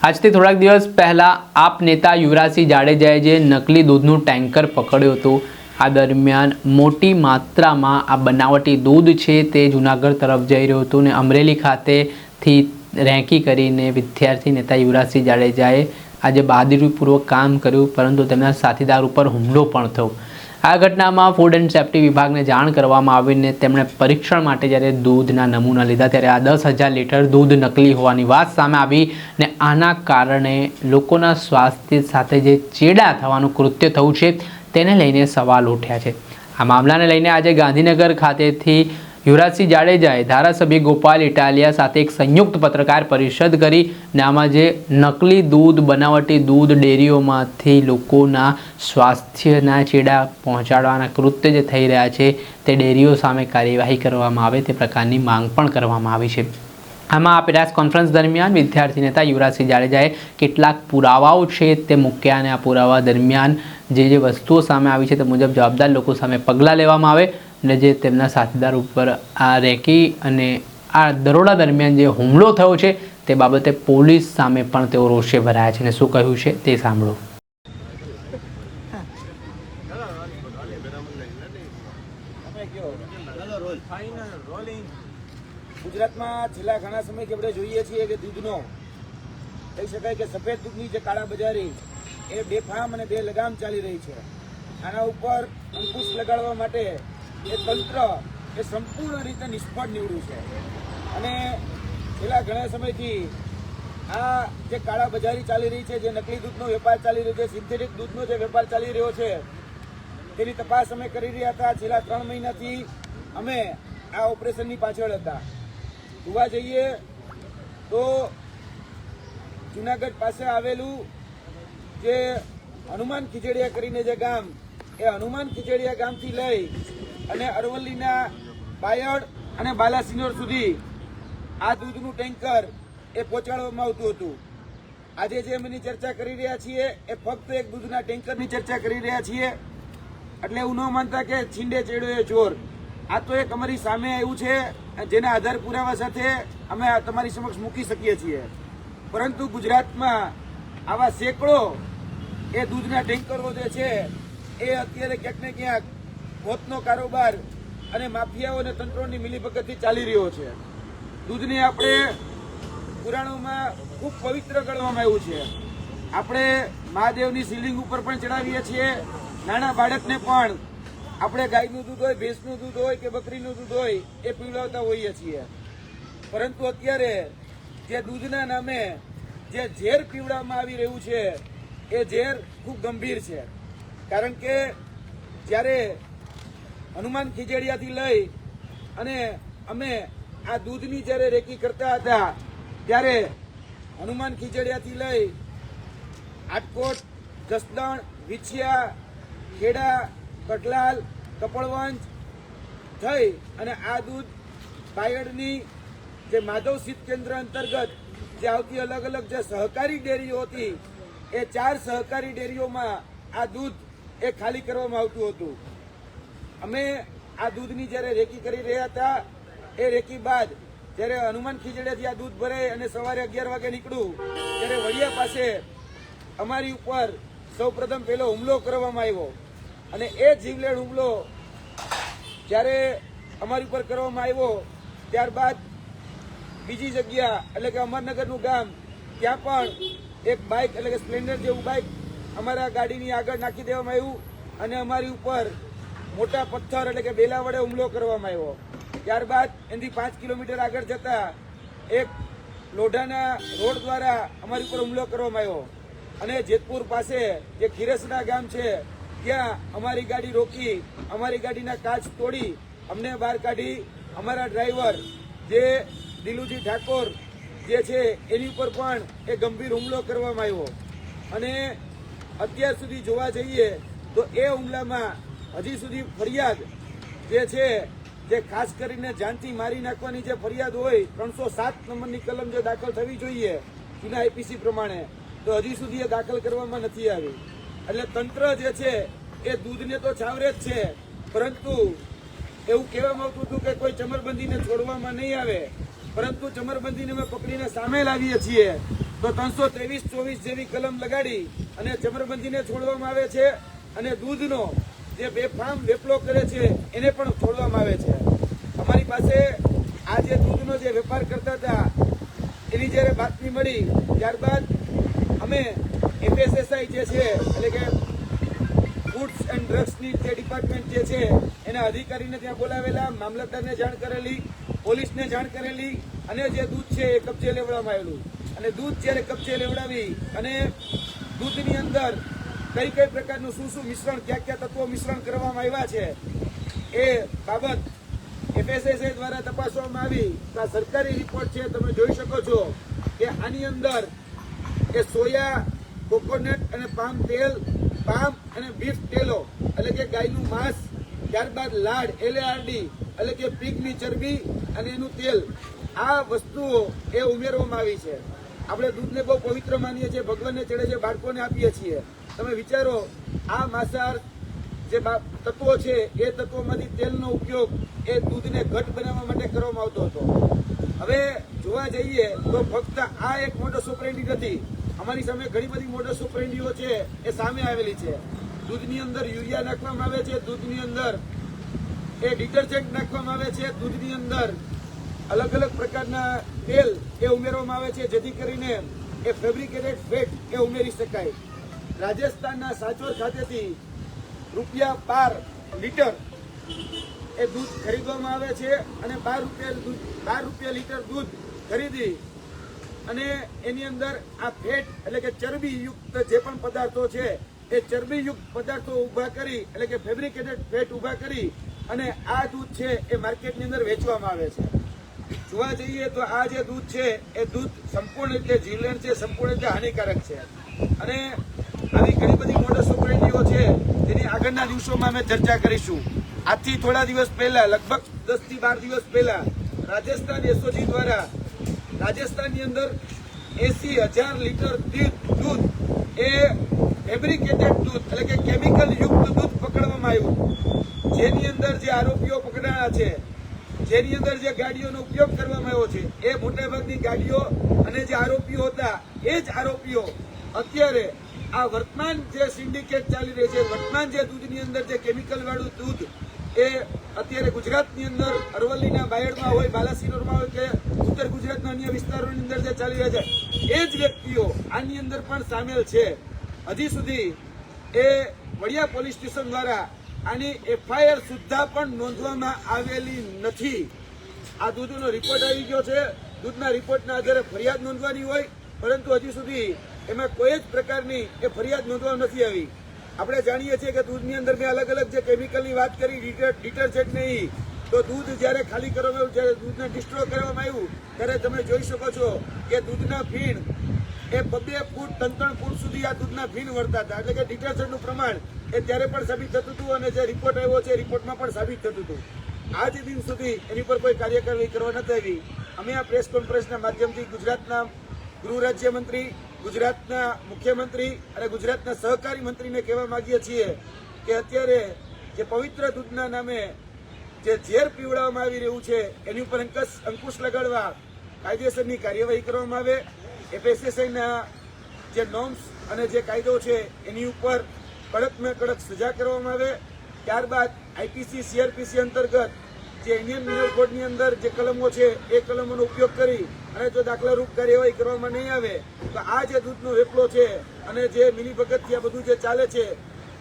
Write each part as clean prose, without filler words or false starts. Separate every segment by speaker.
Speaker 1: આજથી થોડાક દિવસ પહેલાં આપ નેતા યુવરાજસિંહ જાડેજાએ જે નકલી દૂધનું ટેન્કર પકડ્યું હતું, આ દરમિયાન મોટી માત્રામાં આ બનાવટી દૂધ છે તે જૂનાગઢ તરફ જઈ રહ્યું હતું ને અમરેલી ખાતેથી રેકી કરીને વિદ્યાર્થી નેતા યુવરાજસિંહ જાડેજાએ આજે બહાદુરીપૂર્વક કામ કર્યું, પરંતુ તેમના સાથીદાર ઉપર હુમલો પણ થયો। આ ઘટનામાં ફૂડ એન્ડ સેફ્ટી વિભાગને જાણ કરવામાં આવીને તેમણે પરીક્ષણ માટે જ્યારે દૂધના નમૂના લીધા ત્યારે આ 10,000 લીટર દૂધ નકલી હોવાની વાત સામે આવી ને આના કારણે લોકોના સ્વાસ્થ્ય સાથે જે ચેડા થવાનું કૃત્ય થયું છે તેને લઈને સવાલ ઉઠ્યા છે। આ મામલાને લઈને આજે ગાંધીનગર ખાતેથી યુવરાજસિંહ જાડેજાએ ધારાસભ્ય ગોપાલ ઇટાલિયા સાથે એક સંયુક્ત પત્રકાર પરિષદ કરી ને આમાં જે નકલી દૂધ બનાવટી દૂધ ડેરીઓમાંથી લોકોના સ્વાસ્થ્યના ચેડા પહોંચાડવાના કૃત્ય જે થઈ રહ્યા છે તે ડેરીઓ સામે કાર્યવાહી કરવામાં આવે તે પ્રકારની માંગ પણ કરવામાં આવી છે। આમાં આ પ્રેસ કોન્ફરન્સ દરમિયાન વિદ્યાર્થી નેતા યુવરાજસિંહ જાડેજાએ કેટલાક પુરાવાઓ છે તે મૂક્યા અને આ પુરાવા દરમિયાન જે વસ્તુઓ સામે આવી છે તે મુજબ જવાબદાર લોકો સામે પગલાં લેવામાં આવે ને જે તેમના સાથીદાર ઉપર આ રેકી અને આ દરોડા દરમિયાન જે હુમલો થયો છે તે બાબતે પોલીસ સામે પણ તેઓ રોષે ભરાયા છે અને શું કહ્યું છે તે સાંભળો।
Speaker 2: ગુજરાતમાં છેલ્લા ઘણા સમયથી આપણે જોઈએ છીએ કે દૂધનો કહી શકાય કે સફેદ દૂધની જે કાળાબજારી એ બેફામ અને બેલગામ ચાલી રહી છે। આના ઉપર અંકુશ લગાડવા માટે એ તંત્ર એ સંપૂર્ણ રીતે નિષ્ફળ નીવડ્યું છે અને છેલ્લા ઘણા સમયથી આ જે કાળાબજારી ચાલી રહી છે, જે નકલી દૂધનો વેપાર ચાલી રહ્યો છે, સિન્થેટિક દૂધનો જે વેપાર ચાલી રહ્યો છે તેની તપાસ અમે કરી રહ્યા હતા। છેલ્લા 3 મહિનાથી અમે આ ઓપરેશનની પાછળ હતા। જોવા જઈએ તો જુનાગઢ પાસે આવેલું જે હનુમાન ખીચડીયા કરીને જે ગામ, એ હનુમાન ખીચડીયા ગામથી લઈ અને અરવલ્લીના બાયડ અને બાલાસિનોર સુધી આ દૂધનું ટેન્કર એ પહોંચાડવામાં આવતું હતું। આજે જે એમની ચર્ચા કરી રહ્યા છીએ એ ફક્ત એક દૂધના ટેન્કરની ચર્ચા કરી રહ્યા છીએ, એટલે એવું ન માનતા કે છીંડે ચેડ્યો એ ચોર। આ તો એક અમારી સામે આવ્યું છે જેના આધાર પુરાવા સાથે અમે તમારી સમક્ષ મૂકી શકીએ છીએ, પરંતુ ગુજરાતમાં આવા સેંકડો એ દૂધના ટેન્કરો જે છે એ અત્યારે ક્યાંક ને ક્યાંક મોતનો કારોબાર અને માફિયાઓ અને તંત્રોની મિલીભગતથી ચાલી રહ્યો છે। દૂધને આપણે પુરાણોમાં ખૂબ પવિત્ર ગણવામાં આવ્યું છે। આપણે મહાદેવની શિવલિંગ ઉપર પણ ચડાવીએ છીએ, નાના બાળકને પણ આપણે ગાયનું દૂધ હોય, ભેંસનું દૂધ હોય કે બકરીનું દૂધ હોય એ પીવડાવતા હોઈએ છીએ, પરંતુ અત્યારે જે દૂધના નામે જે ઝેર પીવડાવવામાં આવી રહ્યું છે એ ઝેર ખૂબ ગંભીર છે। કારણ કે જ્યારે હનુમાન ખીચડીયાથી લઈ અને અમે આ દૂધની જ્યારે રેકી કરતા હતા ત્યારે હનુમાન ખીચડીયાથી લઈ આટકોટ, જસદણ, વિછિયા, ખેડા, કટલાલ, કપડવંજ થઈ અને આ દૂધ બાયડની જે માધવ શીત કેન્દ્ર અંતર્ગત જે આવતી અલગ અલગ જે સહકારી ડેરીઓ હતી એ 4 સહકારી ડેરીઓમાં આ દૂધ એ ખાલી કરવામાં આવતું હતું। અમે આ દૂધની જ્યારે રેકી કરી રહ્યા હતા એ રેકી બાદ જ્યારે હનુમાન ખીચડીયાથી આ દૂધ ભરાય અને સવારે 11 વાગે નીકળ્યું ત્યારે વડિયા પાસે અમારી ઉપર સૌપ્રથમ પહેલો હુમલો કરવામાં આવ્યો અને એ જીવલેણ હુમલો જ્યારે અમારી ઉપર કરવામાં આવ્યો ત્યારબાદ બીજી જગ્યા એટલે કે અમરનગરનું ગામ, ત્યાં પણ એક બાઇક એટલે કે સ્પ્લેન્ડર જેવું બાઇક અમારા ગાડીની આગળ નાખી દેવામાં આવ્યું અને અમારી ઉપર મોટા પથ્થર એટલે કે બેલા વડે હુમલો કરવામાં આવ્યો। ત્યારબાદ એનાથી 5 કિલોમીટર આગળ જતા એક લોઢાના રોડ દ્વારા અમારી ઉપર હુમલો કરવામાં આવ્યો અને જેતપુર પાસે જે ખીરસના ગામ છે ત્યાં અમારી ગાડી રોકી, અમારી ગાડીના કાચ તોડી અમને બહાર કાઢી અમારા ડ્રાઈવર જે દિલુજી ઠાકોર જે છે એની ઉપર પણ એ ગંભીર હુમલો કરવામાં આવ્યો અને અત્યાર સુધી જોવા જઈએ તો એ હુમલામાં હજી સુધી ફરિયાદ જે છે જે ખાસ કરીને જાનથી મારી નાખવાની જે ફરિયાદ હોય 307 નંબરની કલમ જે દાખલ થવી જોઈએ જૂના આઈપીસી પ્રમાણે, તો હજી સુધી એ દાખલ કરવામાં નથી આવી। એટલે તંત્ર જે છે એ દૂધને તો છાવરે જ છે, પરંતુ એવું કહેવામાં આવતું હતું કે કોઈ ચમરબંધીને છોડવામાં નહીં આવે, પરંતુ ચમરબંધીને અમે પકડીને સામે લાવીએ છીએ તો 323-24 જેવી કલમ લગાડી અને જમરબંધીને છોડવામાં આવે છે અને દૂધનો જે બેફામ વેપલો કરે છે એને પણ છોડવામાં આવે છે. અમારી પાસે આ જે દૂધનો જે વેપાર કરતા હતા એની જ્યારે બાતમી મળી ત્યારબાદ અમે FSSI જે છે એટલે કે ફૂડ્સ એન્ડ ડ્રગ્સની જે ડિપાર્ટમેન્ટ જે છે એના અધિકારીને ત્યાં બોલાવેલા, મામલતદારને જાણ કરેલી, પોલીસને જાણ કરેલી અને જે દૂધ છે એ કબજે લેવડાવવામાં આવેલું. અને દૂધ જ્યારે કબજે લેવડાવી અને દૂધની અંદર કઈ કઈ પ્રકારનું શું મિશ્રણ, ક્યાં તત્વો મિશ્રણ કરવામાં આવ્યા છે એ બાબત FSSI દ્વારા તપાસવામાં આવી. તો આ સરકારી રિપોર્ટ છે, તમે જોઈ શકો છો કે આની અંદર એ સોયા, કોકોનટ અને પામ તેલ, પામ અને બીફ તેલો એટલે કે ગાયનું માંસ, ત્યારબાદ લાડ LARD એટલે કે પીગની ચરબી અને એનું તેલ, આ વસ્તુઓ એ ઉમેરવામાં આવી છે. આપણે દૂધને બહુ પવિત્ર માનીએ છીએ, ભગવાનને ચડે છે, બાળકોને આપીએ છીએ. તમે વિચારો આ માંસાહાર જે તત્વો છે એ તત્વોમાંથી તેલનો ઉપયોગ એ દૂધને ઘટ બનાવવા માટે કરવામાં આવતો હતો. હવે જોવા જઈએ તો ફક્ત આ એક મોડસ ઓપરેન્ડી નથી, અમારી સામે ઘણી બધી મોડસ ઓપરેન્ડીઓ છે એ સામે આવેલી છે. દૂધની અંદર યુરિયા નાખવામાં આવે છે, દૂધની અંદર એ ડિટર્જન્ટ નાખવામાં આવે છે, દૂધની અંદર અલગ અલગ પ્રકારના તેલ એ ઉમેરવામાં આવે છે જેથી કરીને એ ફેબ્રિકેટેડ ફેટ એ ઉમેરી શકાય. રાજસ્થાનના સાચોર ખાતેથી ₹12 લીટર એ દૂધ ખરીદવામાં આવે છે અને 12 રૂપિયા લીટર દૂધ ખરીદી અને એની અંદર આ ફેટ એટલે કે ચરબીયુક્ત જે પણ પદાર્થો છે એ ચરબીયુક્ત પદાર્થો ઉભા કરી એટલે કે ફેબ્રિકેટેડ ફેટ ઉભા કરી અને આ દૂધ છે એ માર્કેટની અંદર વેચવામાં આવે છે. જોવા જઈએ તો આ જે દૂધ છે એ દૂધ સંપૂર્ણ રીતે જીવલેણ છે, સંપૂર્ણ રીતે હાનિકારક છે. અને આવી ઘણી બધી મોડસ ઓપરેન્ડીઓ છે જેની આગળના દિવસોમાં અમે ચર્ચા કરીશું. આજથી થોડા દિવસ પહેલા, લગભગ 10 થી 12 દિવસ પહેલા રાજસ્થાન SOG દ્વારા રાજસ્થાનની અંદર 80,000 લીટર દૂધ એ ફેબ્રિકેટેડ દૂધ એટલે કે કેમિકલ યુક્ત દૂધ પકડવામાં આવ્યું. જેની અંદર જે આરોપીઓ પકડાયા છે, જેની અંદર જે ગાડીઓનો ઉપયોગ કરવામાં આવ્યો છે એ મોટાભાગની ગાડીઓ અને જે આરોપીઓ હતા એ જ આરોપીઓ અત્યારે આ વર્તમાન જે સિન્ડિકેટ ચાલી રહી છે, વર્તમાન જે દૂધની અંદર જે કેમિકલ વાળું દૂધ એ અત્યારે ગુજરાતની અંદર અરવલ્લીના બાયડમાં હોય, બાલાસિનોરમાં હોય કે ઉત્તર ગુજરાતના અન્ય વિસ્તારોની અંદર જે ચાલી રહ્યા છે એ જ વ્યક્તિઓ આની અંદર પણ સામેલ છે. હજી સુધી એ વડિયા પોલીસ સ્ટેશન દ્વારા આની FIR સુદ્ધા પણ નોંધવામાં આવેલી નથી. આ દૂધનો રિપોર્ટ આવી ગયો છે, દૂધના રિપોર્ટના આધારે ફરિયાદ નોંધવાની હોય, પરંતુ હજી સુધી એમાં કોઈ જ પ્રકારની એ ફરિયાદ નોંધવામાં નથી આવી. આપણે જાણીએ છીએ કે દૂધની અંદર મેં અલગ અલગ જે કેમિકલની વાત કરી, ડિટર્જન્ટ નહીં, તો દૂધ જ્યારે ખાલી કરવામાં આવ્યું, જ્યારે દૂધને ડિસ્ટ્રોય કરવામાં આવ્યું ત્યારે તમે જોઈ શકો છો કે દૂધના ફીણ એ 2 ફૂટ 3 ફૂટ સુધી આ દૂધના ફીણ વળતા હતા. એટલે કે ડિટર્જન્ટનું પ્રમાણ એ ત્યારે પણ સાબિત થતું હતું અને જે રિપોર્ટ આવ્યો છે રિપોર્ટમાં પણ સાબિત થતું હતું. આજ દિન સુધી એની પર કોઈ કાર્યવાહી કરવા નથી આવી. અમે આ પ્રેસ કોન્ફરન્સના માધ્યમથી ગુજરાતના ગૃહ રાજ્યમંત્રી, ગુજરાતના મુખ્યમંત્રી અને ગુજરાતના સહકારી મંત્રીને કહેવા માંગીએ છીએ કે અત્યારે જે પવિત્ર દૂધના નામે જે ઝેર પીવડાવવામાં આવી રહ્યું છે એની ઉપર અંકુશ લગાડવા કાયદેસરની કાર્યવાહી કરવામાં આવે. FSSIના જે નોર્મ્સ અને જે કાયદો છે એની ઉપર કડકમાં કડક સજા કરવામાં આવે. ત્યારબાદ IPC CRPC અંતર્ગત જે ઇન્ડિયન મિનરલ કોડની અંદર જે કલમો છે એ કલમોનો ઉપયોગ કરી અને જો દાખલારૂપ કાર્યવાહી કરવામાં નહીં આવે તો આ જે દૂધનો વેપલો છે અને જે મિલીભગતથી આ બધું જે ચાલે છે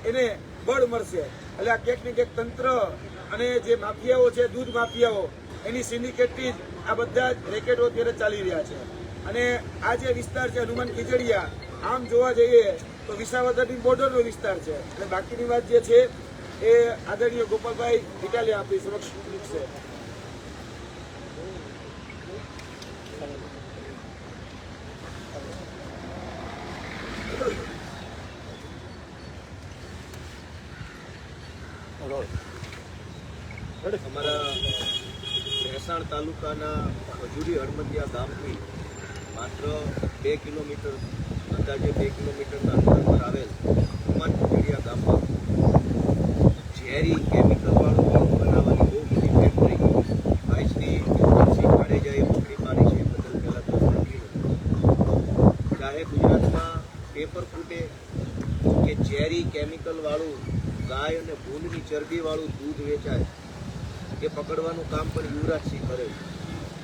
Speaker 2: એને બળ મળશે. એટલે આ ક્યાંક ને ક્યાંક તંત્ર અને જે માફિયાઓ છે, દૂધ માફિયાઓ, એની સિન્ડિકેટથી જ આ બધા જ રેકેટો અત્યારે ચાલી રહ્યા છે. અને આ જે વિસ્તાર છે હનુમાન ખીજડીયા, આમ જોવા જઈએ તો વિસાવદરની બોર્ડરનો વિસ્તાર છે. એટલે બાકીની વાત જે છે એ આદરણીય ગોપાલભાઈ ઇટાલિયા આપણી સમક્ષ મૂકશે.
Speaker 3: અમારા ભેસાણ તાલુકાના ખજૂરી હળમતિયા ગામથી માત્ર 2 કિલોમીટર, અંદાજે 2 કિલોમીટરના અંતર પર આવેલ હનુમાન ખજૂરિયા ગામમાં ઝેરી કેમિકલવાળું દૂધ બનાવવાની બહુ મોટી ફેક્ટરી ભાઈ શ્રી જાડેજાએ પકડી પાડી છે. બદલ પહેલાં તો એમાં પેપર ફૂટે કે ઝેરી કેમિકલ વાળું ગાય અને ભૂંડની ચરબી વાળું દૂધ વેચાય એ પકડવાનું કામ પણ યુવરાજસિંહ કરે છે.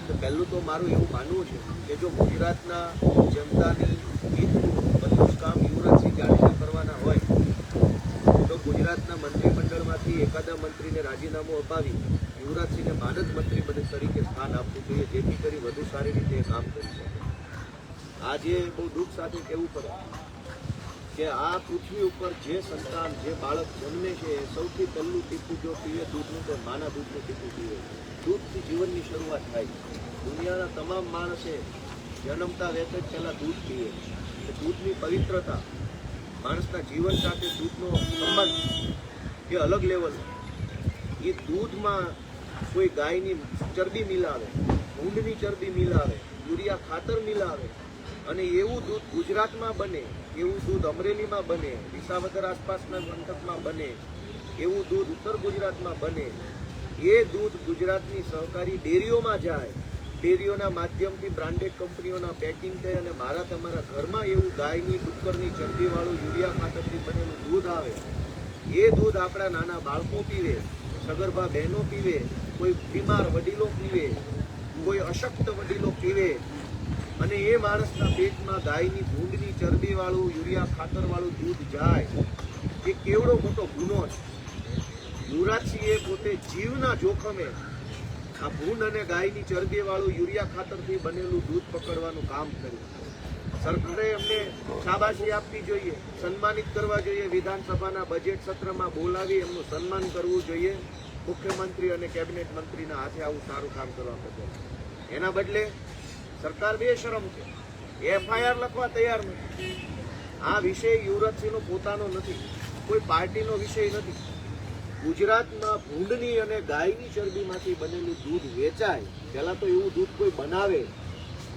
Speaker 3: તો પહેલું તો મારું એવું માનવું છે કે જો ગુજરાતના જનતાની હિતનું બધું જ કામ યુવરાજસિંહ જાડેજા કરવાના હોય તો ગુજરાતના મંત્રીમંડળમાંથી એકાદા મંત્રીને રાજીનામું અપાવી યુવરાજસિંહને માનદ મંત્રી પદ તરીકે સ્થાન આપવું જોઈએ, જેથી કરી વધુ સારી રીતે એ કામ કરી શકે. આજે બહુ દુઃખ સાથે કહેવું પડે કે આ પૃથ્વી ઉપર જે સંતાન, જે બાળક જન્મે છે એ સૌથી પહેલું ટીપું જો પીવે દૂધનું તો માના દૂધનું ટીપું પીવે. દૂધથી જીવનની શરૂઆત થાય. દુનિયાના તમામ માણસે જન્મતા વેત જ પહેલાં દૂધ પીવે. દૂધની પવિત્રતા, માણસના જીવન સાથે દૂધનો સંબંધ એ અલગ લેવલ. એ દૂધમાં કોઈ ગાયની ચરબી મિલાવે, ઊંટની ચરબી મિલાવે, યુરિયા ખાતર મિલાવે અને એવું દૂધ ગુજરાતમાં બને, એવું દૂધ અમરેલીમાં બને, વિસાવદર આસપાસના પંથકમાં બને, એવું દૂધ ઉત્તર ગુજરાતમાં બને, એ દૂધ ગુજરાતની સહકારી ડેરીઓમાં જાય, ડેરીઓના માધ્યમથી બ્રાન્ડેડ કંપનીઓના પેકિંગ થાય અને મારા તમારા ઘરમાં એવું ગાયની ડુક્કરની ચરબીવાળું યુરિયા ખાતરથી બનેલું દૂધ આવે. એ દૂધ આપણા નાના બાળકો પીવે, સગર્ભા બહેનો પીવે, કોઈ બીમાર વડીલો પીવે, કોઈ અશક્ત વડીલો પીવે અને એ માણસના પેટમાં ગાયની ભૂંડની ચરબીવાળું યુરિયા ખાતરવાળું દૂધ જાય, એ કેવડો મોટો ગુનો છે. યુવરાજસિંહે પોતે જીવના જોખમે આ ભૂંડ અને ગાયની ચરબીવાળું યુરિયા ખાતરથી બનેલું દૂધ પકડવાનું કામ કર્યું. સરકારે એમને શાબાશી આપવી જોઈએ, સન્માનિત કરવા જોઈએ, વિધાનસભાના બજેટ સત્રમાં બોલાવી એમનું સન્માન કરવું જોઈએ. મુખ્યમંત્રી અને કેબિનેટ મંત્રીના હાથે આવું સારું કામ કરવા બદલ. એના બદલે સરકાર બેશરમ છે, એફઆઈઆર લખવા તૈયાર નથી. આ વિષય યુવરાજસિંહનો પોતાનો નથી, કોઈ પાર્ટીનો વિષય નથી. ગુજરાતમાં ભૂંડની અને ગાયની ચરબીમાંથી બનેલું દૂધ વેચાય. પહેલાં તો એવું દૂધ કોઈ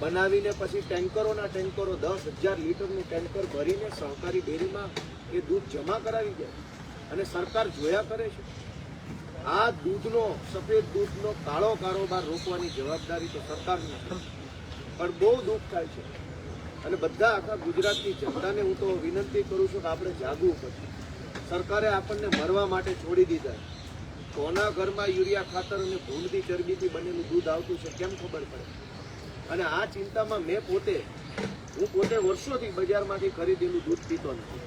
Speaker 3: બનાવીને પછી ટેન્કરોના ટેન્કરો 10,000 લીટરનું ટેન્કર ભરીને સહકારી ડેરીમાં એ દૂધ જમા કરાવી જાય અને સરકાર જોયા કરે છે. આ દૂધનો, સફેદ દૂધનો કાળો કારોબાર રોકવાની જવાબદારી તો સરકારની છે. પણ બહુ દુઃખ થાય છે અને બધા આખા ગુજરાતની જનતાને હું તો વિનંતી કરું છું કે આપણે જાગવું પડશે. સરકારે આપણને મરવા માટે છોડી દીધા. કોના ઘરમાં યુરિયા ખાતર અને ભૂંડની ચરબીથી બનેલું દૂધ આવતું છે કેમ ખબર પડે? અને આ ચિંતામાં હું પોતે વર્ષોથી બજારમાંથી ખરીદેલું દૂધ પીતો નથી.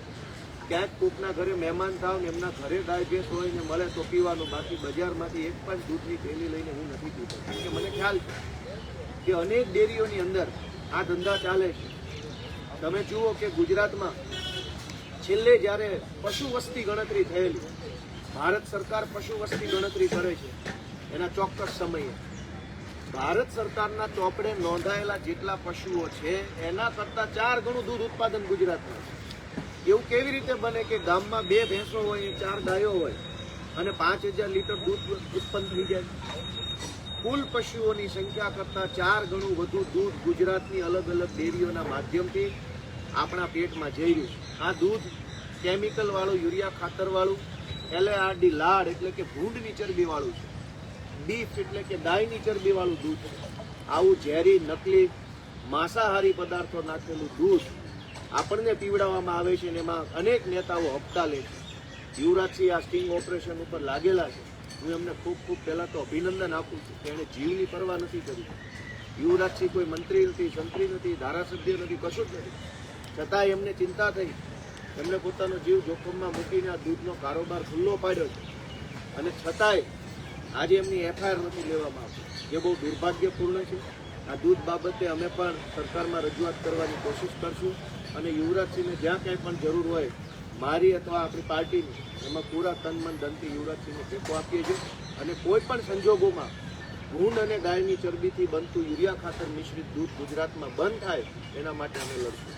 Speaker 3: ક્યાંક કોકના ઘરે મહેમાન થાવ ને એમના ઘરે ગાય ભેંસ હોય ને મળે તો પીવાનું, બાકી બજારમાંથી એક પણ દૂધની થેલી લઈને હું નથી પીતો. કારણ કે મને ખ્યાલ છે કે અનેક ડેરીઓની અંદર આ ધંધા ચાલે છે. તમે જુઓ કે ગુજરાતમાં છેલ્લે જ્યારે પશુ વસ્તી ગણતરી થયેલી, ભારત સરકાર પશુ વસ્તી ગણતરી કરે છે એના ચોક્કસ સમયે, ભારત સરકારના ચોપડે નોંધાયેલા જેટલા પશુઓ છે એના કરતાં 4 ગણું દૂધ ઉત્પાદન ગુજરાતમાં છે. એવું કેવી રીતે બને કે ગામમાં 2 ભેંસો હોય, 4 ગાયો હોય અને 5,000 લીટર દૂધ ઉત્પન્ન થઈ જાય? કુલ પશુઓની સંખ્યા કરતાં 4 ગણું વધુ દૂધ ગુજરાતની અલગ અલગ ડેરીઓના માધ્યમથી આપણા પેટમાં જઈ રહ્યું છે. આ દૂધ કેમિકલવાળું, યુરિયા ખાતરવાળું, LARD લાડ એટલે કે ભૂંડની ચરબીવાળું છે, બીફ એટલે કે ગાયની ચરબીવાળું દૂધ છે. આવું ઝેરી, નકલી, માંસાહારી પદાર્થો નાખેલું દૂધ આપણને પીવડાવવામાં આવે છે અને એમાં અનેક નેતાઓ હપ્તા લે છે. યુવરાજસિંહ આ સ્ટિંગ ઓપરેશન ઉપર લાગેલા છે. હું એમને ખૂબ પહેલાં તો અભિનંદન આપું છું કે એણે જીવની પરવા નથી કરી. યુવરાજસિંહ કોઈ મંત્રી નથી, સંત્રી નથી, ધારાસભ્ય નથી, કશું જ નથી. છતાંય એમને ચિંતા થઈ, એમણે પોતાનો જીવ જોખમમાં મૂકીને આ દૂધનો કારોબાર ખુલ્લો પાડ્યો છે અને છતાંય આજે એમની એફઆઈઆર નથી લેવામાં આવતી, જે બહુ દુર્ભાગ્યપૂર્ણ છે. આ દૂધ બાબતે અમે પણ સરકારમાં રજૂઆત કરવાની કોશિશ કરશું અને યુવરાજસિંહને જ્યાં કંઈ પણ જરૂર હોય, મારી અથવા આપણી પાર્ટીની, એમાં પૂરા તન મન ધનથી યુવરાજસિંહને ટેકો આપીએ છીએ. અને કોઈ પણ સંજોગોમાં ભૂંડ અને ગાયની ચરબીથી બનતું યુરિયા ખાતર મિશ્રિત દૂધ ગુજરાતમાં બંધ થાય એના માટે અમે લડશું.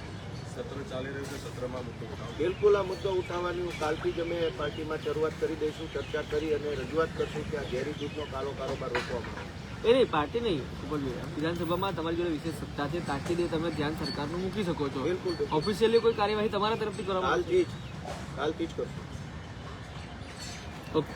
Speaker 4: સત્ર ચાલી રહ્યું છે, સત્રમાં મુદ્દો ઉઠાવો.
Speaker 3: બિલકુલ આ મુદ્દો ઉઠાવવાની હું કાલથી જ અમે પાર્ટીમાં શરૂઆત કરી દઈશું, ચર્ચા કરી અને રજૂઆત કરશું કે આ ઝેરી દૂધનો કારોબાર રોકવામાં આવે.
Speaker 5: એ નહીં, પાર્ટી નહીં, વિધાનસભામાં તમારી જોડે વિશેષ સત્તા છે, તાકીદે તમે ધ્યાન સરકારનું મૂકી શકો છો.
Speaker 3: બિલકુલ.
Speaker 5: ઓફિશિયલી કોઈ કાર્યવાહી તમારા તરફથી કરવામાં આવશે?
Speaker 3: કાલથી જ કરશું.
Speaker 5: ઓકે.